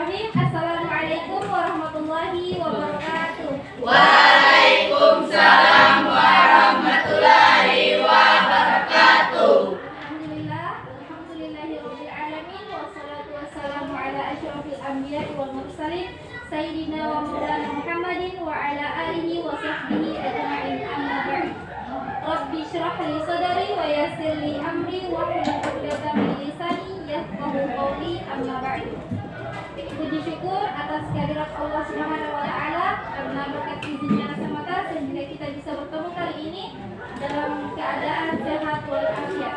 Bismillahirrahmanirrahim. Assalamualaikum warahmatullahi wabarakatuh. Waalaikumsalam warahmatullahi wabarakatuh. Alhamdulillahirabbil alamin wassalatu wassalamu ala asyrofil anbiya'i wal mursalin sayyidina wa maulana Muhammadin wa ala alihi wa sahbihi ajma'in. Amma ba'd. Rabbi shrah li sadri wa yassir li amri wa hlul 'uqdatam min lisani yafqahu qawli. Amma ba'd. Puji syukur atas kehadirat Allah Subhanahu wa taala karena berkat izinnya semata sehingga kita bisa bertemu kali ini dalam keadaan sehat walafiat.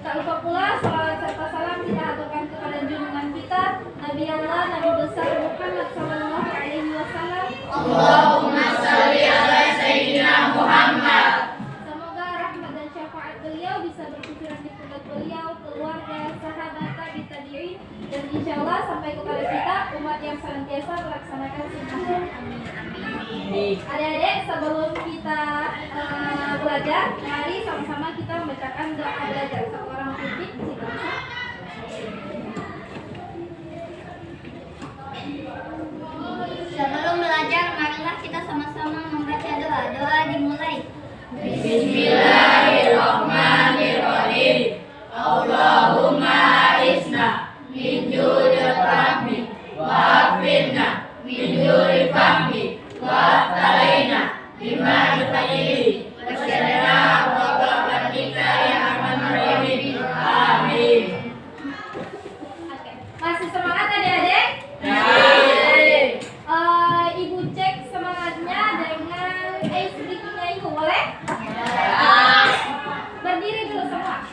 Tak lupa pula salawat serta salam kita aturkan kepada junjungan kita Nabi Allah Nabi besar Muhammad sallallahu alaihi wasallam. Allahumma shalli ala sayyidina Muhammad. Semoga rahmat dan syafaat beliau bisa berkucuran di pundak beliau, keluarga, sahabat, tabi'in, dan insyaallah sampai kepada kita umat yang senantiasa melaksanakan sunnah. Amin. Adik-adik, sebelum kita belajar, mari sama-sama kita membacakan doa belajar. Seorang putih, Sebelum belajar, marilah kita sama-sama membaca doa. Doa dimulai. Bismillahirrahmanirrahim. Allahumma arisna min judil rahmi wa afinna min juri fahmi wa aftalaina bima ifadili wa syarina wa barakika ya arhamar rahimin. Amin. masih semangat adik-adik? Baik. Ibu cek semangatnya dengan ice breaking-nya Ibu, boleh? Berdiri dulu semua.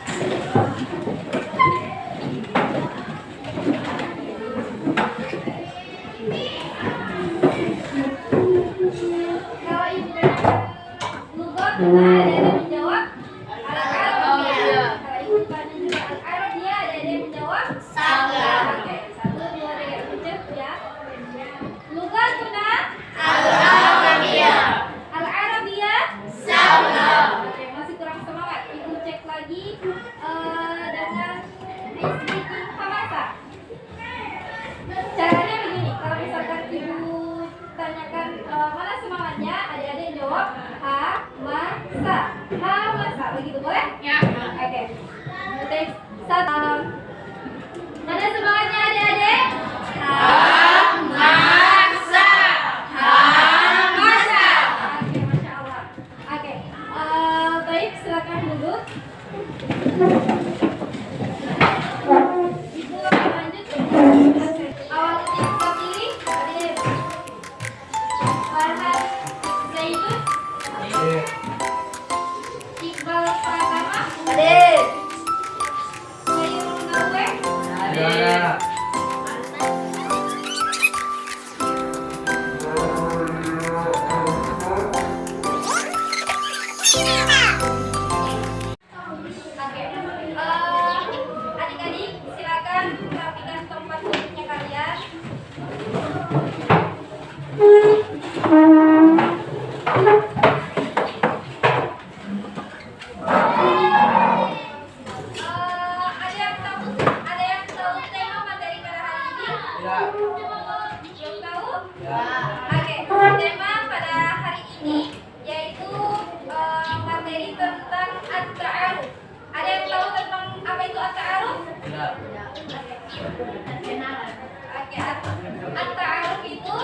Kalau Ibu lugot, ada yang menjawab Al-Arab ya. Kalau Ibu tanya juga Al-Arab ya, ada yang menjawab Sabar. Oke, 1, 2, 3, Ibu cek ya. Lugot guna Al-Arabiyah. Al-Arabiyah. Sama. Oke, masih kurang semangat. Ibu cek lagi dengan speaking Hamasa. Caranya begini, kalau misalkan Ibu tanyakan mana semangatnya, adik-adik jawab Hamasa. Hamasa, begitu boleh? Ya. Oke. Take satu. Mana semangatnya adik-adik? Hamasa. Hamasa. Oke, Masya Allah. Oke, baik, silakan duduk. Ibu akan lanjut. Awal kita pilih Adib Farhan Zaidun, Iqbal Pratama, Khairul Nawe, Oke, adik-adik silakan rapikan tempat duduknya kalian. Ada yang tahu tema materi pada hari ini? Belum tahu? Oke, tema pada hari ini yaitu materi tentang at-ta'aruf. Ada yang tahu tentang apa itu at-ta'aruf? Oke, at-ta'aruf itu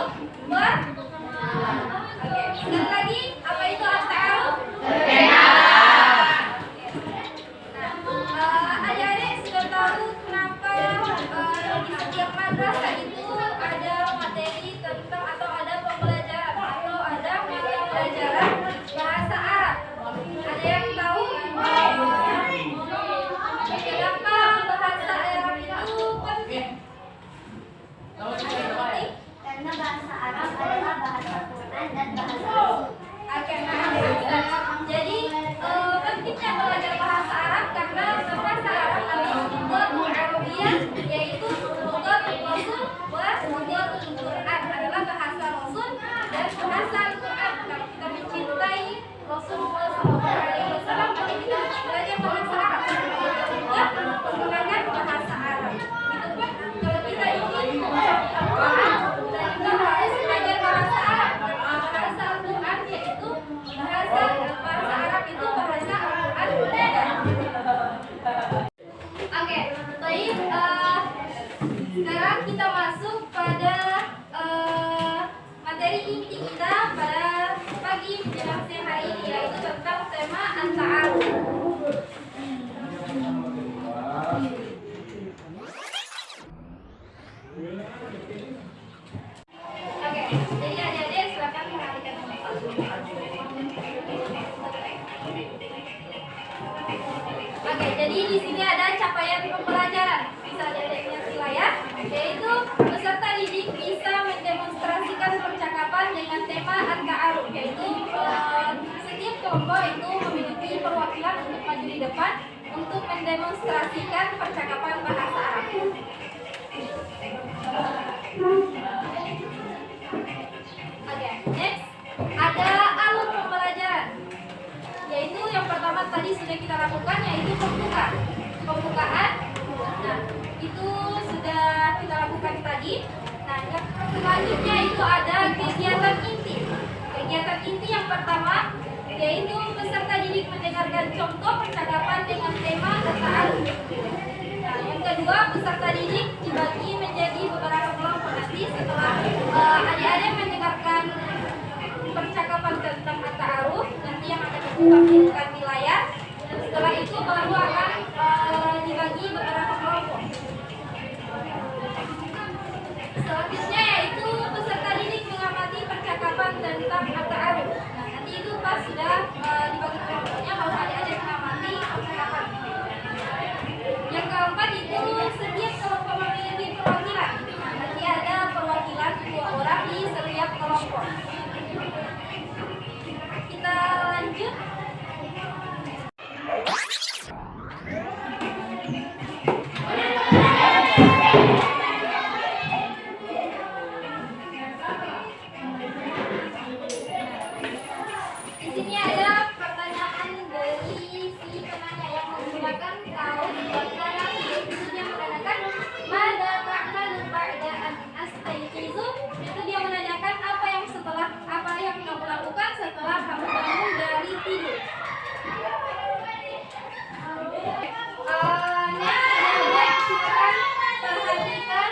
Oke, sekali lagi, apa itu at-ta'aruf? Adik-adik sudah tahu kenapa di setiap madrasah itu ada materi tentang atau ada pembelajaran atau ada mata pelajaran bahasa Arab. Ada yang tahu kenapa bahasa Arab itu penting? Penting? sekarang kita masuk pada materi inti kita pada pagi menjelang siang hari ini, yaitu tentang tema at-ta'aruf. Oke, jadi adik-adik silakan perhatikan. Oke, jadi di sini ada capaian pembelajaran. Bisa adik-adik lihat di layar, yaitu peserta didik bisa mendemonstrasikan percakapan dengan tema at-ta'aruf, yaitu setiap kelompok itu memiliki perwakilan untuk maju di depan untuk mendemonstrasikan percakapan bahasa Arab. Oke, next ada alur pembelajaran, yaitu yang pertama tadi sudah kita lakukan, yaitu pembukaan. Nah, itu sudah kita lakukan tadi. Nah, yang selanjutnya itu ada kegiatan inti. Kegiatan inti yang pertama yaitu peserta didik mendengarkan contoh percakapan dengan tema at-ta'aruf. Nah, yang kedua, peserta didik dibagi menjadi beberapa kelompok. Nanti setelah adik-adik mendengarkan percakapan tentang at-ta'aruf, nanti yang akan ditampilkan di layar. Setelah itu baru akan dibagi beberapa kelompok. Selanjutnya yaitu peserta didik mengamati percakapan tentang at-ta'aruf. Nah, nanti itu pas sudah dibagi kelompoknya, baru adik-adik mengamati percakapan. Yang keempat itu setiap kelompok memiliki perwakilan. Nah, nanti ada perwakilan 2 orang di setiap kelompok. Kita lanjut. Di sini ada pertanyaan dari si penanya yang menggunakan kaum bakaran, yaitu dia menanyakan mada ta'malu ba'da an astayqizu. Itu dia menanyakan apa yang kamu lakukan setelah kamu bangun dari tidur. Next, silakan perhatikan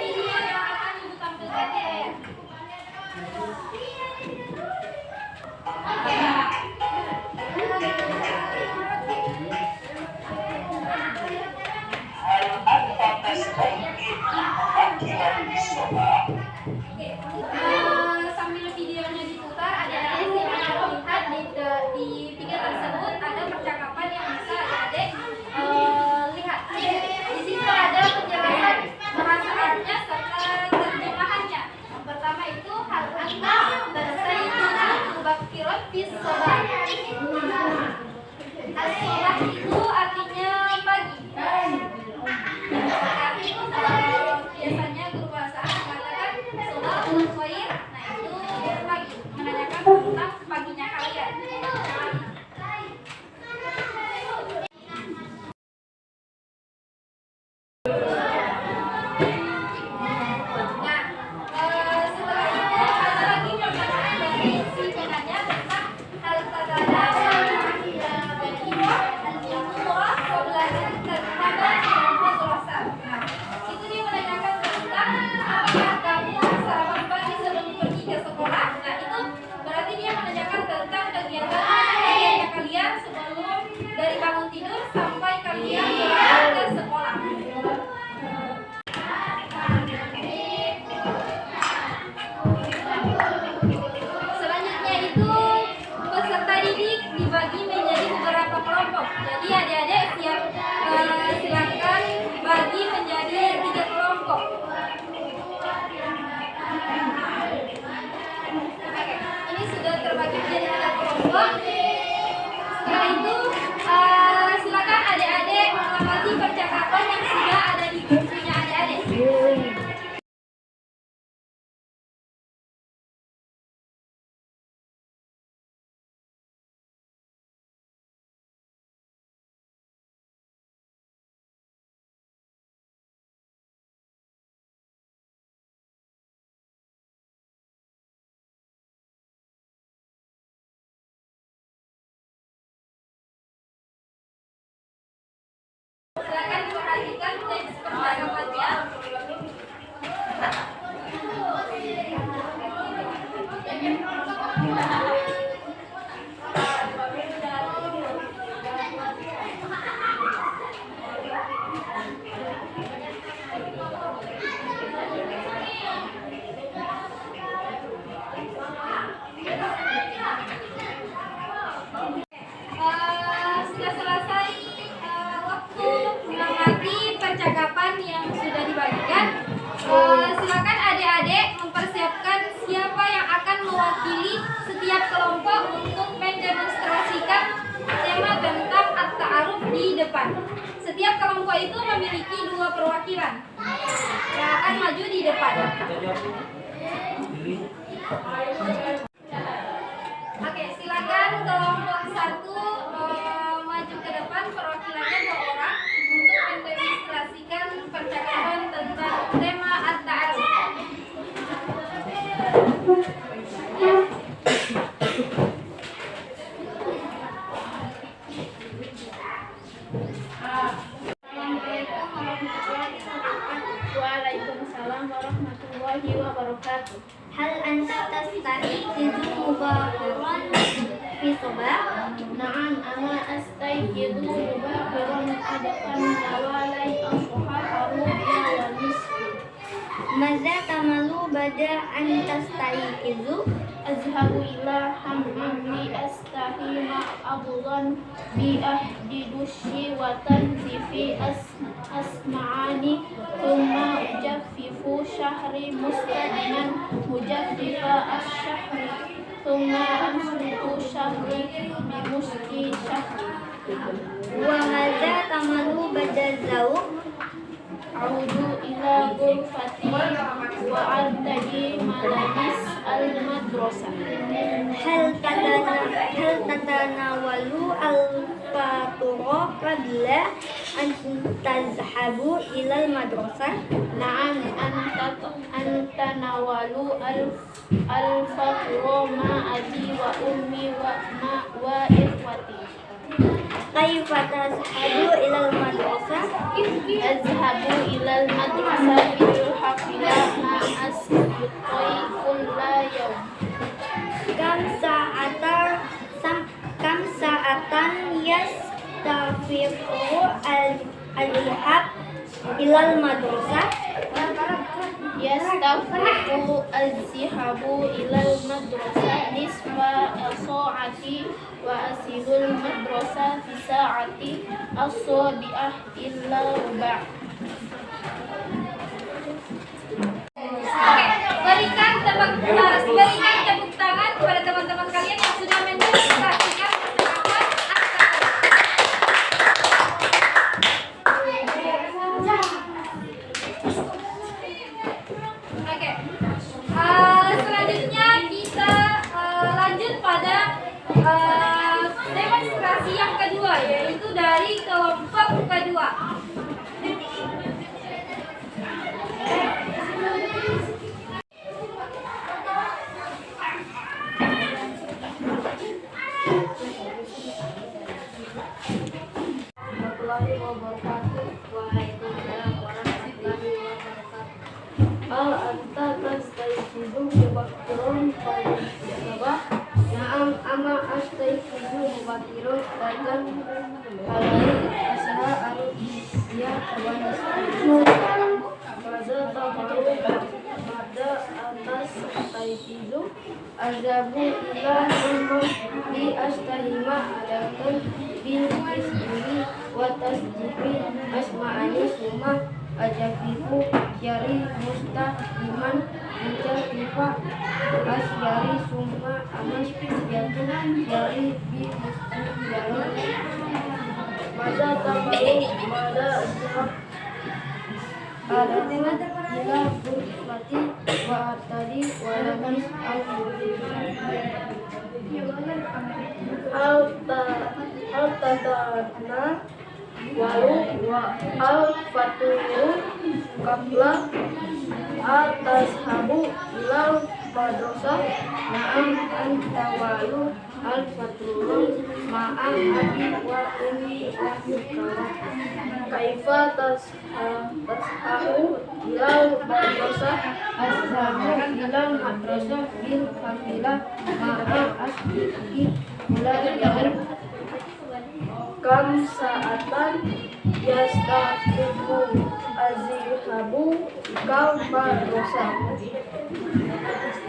video yang akan ibu tampilkan di layar. Sambil videonya diputar, adik-adik silakan lihat di video tersebut ada percakapan yang bisa adik-adik lihat. Di situ ada penjelasan bahasa Arabnya serta terjemahannya. Yang pertama itu hal anta tasayyiduna mubakkirun fis shalah. As-shalah itu artinya pagi. Biasanya guru bahasa Arab mengatakan Setiap kelompok itu memiliki 2 perwakilan yang akan maju di depan. Oke, silakan kelompok 1 maju ke depan, perwakilannya 2 orang untuk mendemonstrasikan percakapan tentang tema at-ta'aruf. Waalaikumsalam warahmatullahi wabarakatuh. Hal anta tastahizu mubahiran fi sabah? Na'am, ana astayqidu mubahiran adafan nawalai as-sahaharu ila nisfi. Maza tamalu bada an tastahizu? Azhabu ila hammam li astahima abulan bi ahdi dushi wa tanzifi asma'ani thumma ujaffifu syahri mustadiman mujaffifa ash-syahri thumma amsuku syahri bi musti syahri. Wa maza tamalu bada zawq? A'udu ila ghurfati wa artadi malabis al-madrasah. Hal tatanawalu al-fatura qabla an tazhabu ila al-madrasah? Na'am, anta nawalu al-fatura ma'adi wa ummi wa ikhwati. Kaifa tazhabu ila al-madrasah? Azhabu ila al-madrasah bil hafila ma'asbiqai kulla yawm. Kam sa'atan yastafiqu al-ihab ila al-madrasah? Yastafiqu az-zihabu ila al-madrasah nisfa sa'ati wa asilul madrasah fi sa'ati as-sabi'ah illa ruba'. Oke, berikan tepuk tangan kepada teman-teman kalian yang sudah mendemonstrasikan percakapan Oke, selanjutnya kita lanjut pada demonstrasi yang kedua, yaitu dari kelompok kedua. Warahmatullahi wabarakatuh. Waalaikumsalam warahmatullahi wabarakatuh. Al anta tastayqidu mubakkiran pada sabah? Na'am, ama astayqidu mubakkiran pada hari asra al-isya wa nisfu. Pada tabaru pada atas astayqidu azabu ila rumah di astahima adakan bil ismi wa tasjibi asma'ani summa ajabiku syari mustahiman mujabifa asyari summa amas yatu syari bi mustahiman masa tabaru mada azhab adamu ila burfati wa atadi wa labis al-tatana walu wa al-faturu qabla al-tashabu ilal madrasah. Na'am, anta walu al-faturu ma'am abi wa ummi wa ikhwati. Kaifa tashabu ilal madrasah? Ashabu ilal madrasah bil hamilah ma'am asbiqi mulai yawm. Kam sa'atan yastafiqu azhabu kal madrasah?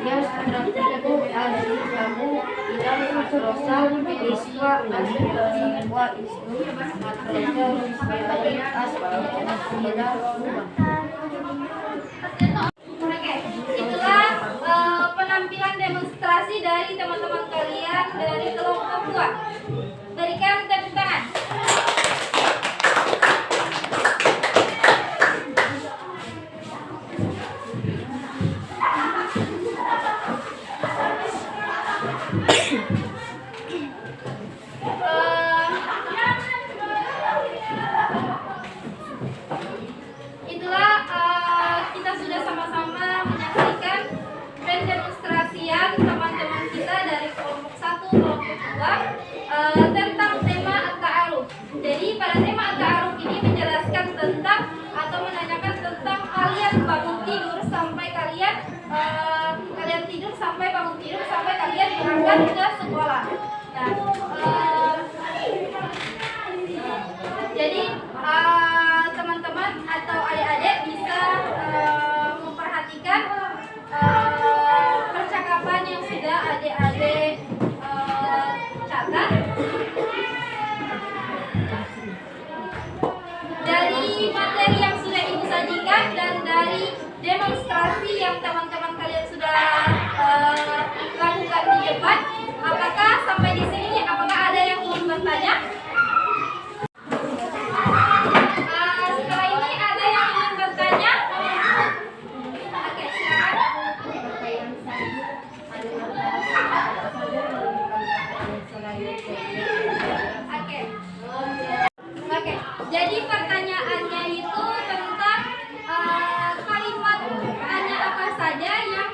Yastafiqu azhabu ila madrasah iswa azhabi wa ismu madrasah ismaili asbiqu ila rumah. Oke, itulah penampilan demonstrasi dari teman-teman kalian dari kelompok 2. Berikan tepuk tangan. sampai bangun tidur sampai kalian berangkat ke sekolah. Nah, jadi teman-teman atau adik-adik bisa memperhatikan percakapan yang sudah adik-adik catat dari materi yang sudah ibu sajikan dan dari demonstrasi yang teman-teman kalian sudah lakukan di depan. Apakah sampai di sini apakah ada yang ingin bertanya? Setelah ini ada yang ingin bertanya? Oke, silakan. Oke, jadi pertanyaannya itu tentang kalimat tanya apa saja yang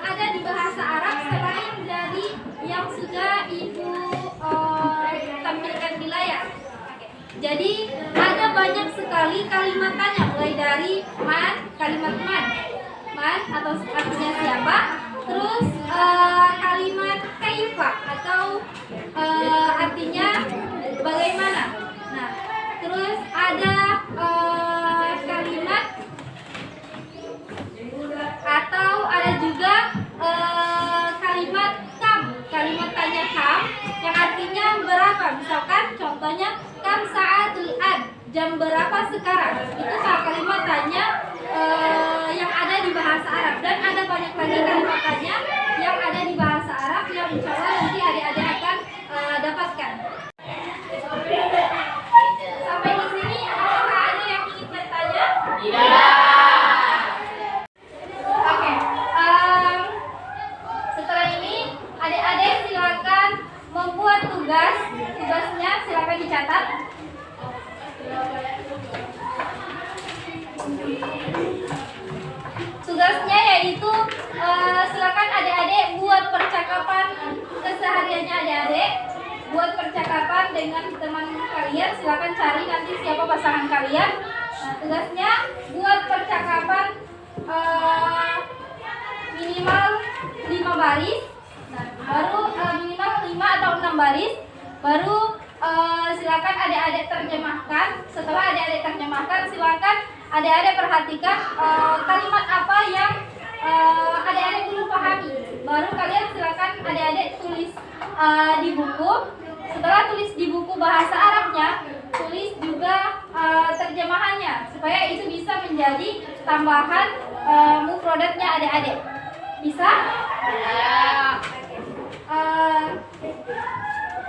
ada di bahasa Arab selain dari yang sudah ibu tampilkan di layar. Oke. Jadi ada banyak sekali kalimat tanya, mulai dari man, kalimat man atau artinya siapa, terus kaliman kaifa atau artinya bagaimana. Nah, terus ada kalimat atau ada juga kalimat kam, kalimat tanya kam yang artinya berapa. Misalkan contohnya kam sa'atul an, jam berapa sekarang. Itu kalimat tanya yang ada di bahasa Arab, dan ada banyak lagi kalimat tanya yang ada di bahasa Arab yang insya Allah nanti adik-adik akan dapatkan. Sampai di sini apakah ada yang ingin bertanya? Oke. Setelah ini adik-adik silakan membuat tugasnya silakan dicatat. Tugasnya yaitu silakan adik-adik buat percakapan kesehariannya adik-adik, buat percakapan dengan teman kalian. Silakan cari nanti siapa pasangan kalian. Nah, tugasnya buat percakapan minimal 5 baris. Nah, baru minimal 5 atau 6 baris. Baru silakan adik-adik terjemahkan. Setelah adik-adik terjemahkan, silakan adik-adik perhatikan kalimat apa yang adik-adik belum pahami. Baru kalian silakan adik-adik tulis di buku. Setelah tulis di buku bahasa Arabnya, tulis juga terjemahannya supaya itu bisa menjadi tambahan mufradatnya adik-adik. Bisa? Ya.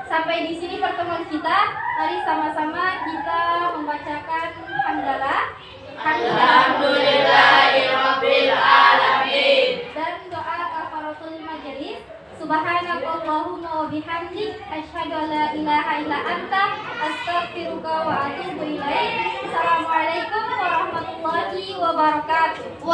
Sampai di sini pertemuan kita. Mari sama-sama kita membacakan hamdalah. Alhamdulillahirabbil alamin. Dan doa kafaratul majelis. Subhanakallahumma wa bihamdik asyhadu an la ilaha illa anta astaghfiruka wa atubu ilaik. Assalamualaikum warahmatullahi wabarakatuh.